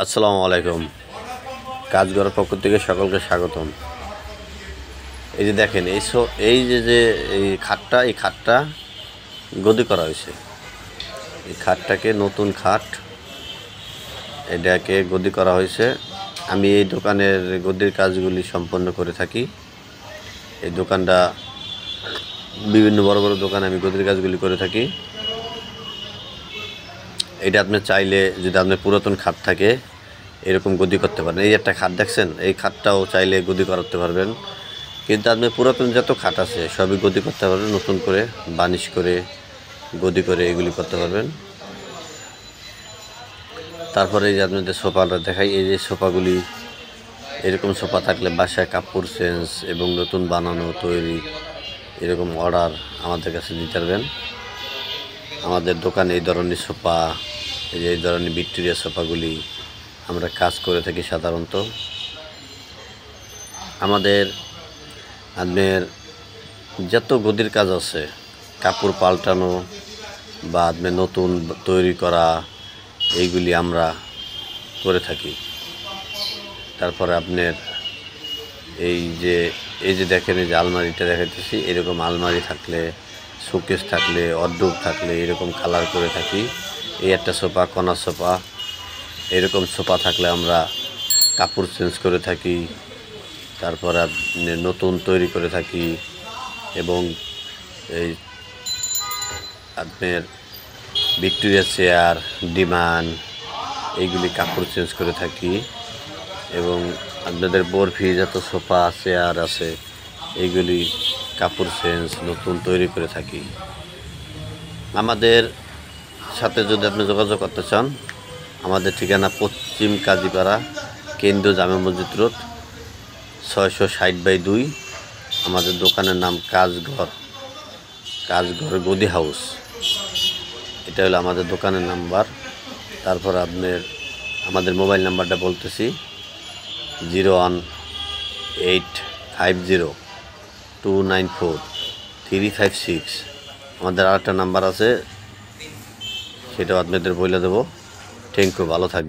আসসালামু আলাইকুম। কাজঘরের পক্ষ থেকে সকলকে স্বাগতম। এই যে দেখেন এই খাটটা গদি করা হয়েছে। এই খাটটাকে নতুন খাট এটাকে গদি করা হয়েছে। আমি এই দোকানের গদির কাজগুলি সম্পন্ন করে থাকি। এই দোকানটা বিভিন্ন বড় বড় দোকানে আমি গদির কাজগুলি করে থাকি। এটা আপনি চাইলে যদি আপনার পুরাতন খাট থাকে এরকম গদি করতে পারেন। এই একটা খাট দেখছেন, এই খাটটাও চাইলে গদি করাতে পারবেন। কিন্তু আপনি পুরাতন যত খাট আছে সবই গদি করতে পারবেন, নতুন করে বানিশ করে গদি করে এগুলি করতে পারবেন। তারপরে এই যে আপনাদের সোফাটা দেখাই। এই যে সোফাগুলি, এরকম সোফা থাকলে বাসায় কাপড় চেঞ্জ এবং নতুন বানানো তৈরি এরকম অর্ডার আমাদের কাছে দিতে পারবেন। আমাদের দোকানে এই ধরনের সোফা, এই ধরনের ভিক্টোরিয়া সোফাগুলি আমরা কাজ করে থাকি সাধারণত। আমাদের আপনার যত গদির কাজ আছে, কাপড় পাল্টানো বা আপনার নতুন তৈরি করা, এইগুলি আমরা করে থাকি। তারপরে আপনার এই যে দেখেন, এই যে আলমারিটা দেখাইতেছি, এরকম আলমারি থাকলে, শোকেস থাকলে, ওয়ারড্রোব থাকলে এরকম কালার করে থাকি। এই একটা সোফা, কর্নার সোফা, এরকম সোফা থাকলে আমরা কাপড় চেঞ্জ করে থাকি। তারপরে নতুন তৈরি করে থাকি এবং এই আপনার ভিক্টোরিয়া চেয়ার, ডিমান, এইগুলি কাপড় চেঞ্জ করে থাকি। এবং আপনাদের বরফি যত সোফা চেয়ার আছে এইগুলি কাপড় চেঞ্জ নতুন তৈরি করে থাকি। আমাদের সাথে যদি আপনি যোগাযোগ করতে চান, আমাদের ঠিকানা পশ্চিম কাজীপাড়া, কেন্দ্রীয় জামে মসজিদ রোড, 660/2। আমাদের দোকানের নাম কাজঘর গদি হাউস। এটা হলো আমাদের দোকানের নাম্বার। তারপর আমাদের মোবাইল নাম্বারটা বলতেছি, 01850294356। আমাদের আরেকটা নাম্বার আছে, সেটাও আপনাদের বলে দেবো। থ্যাংক ইউ, ভালো থাকবেন।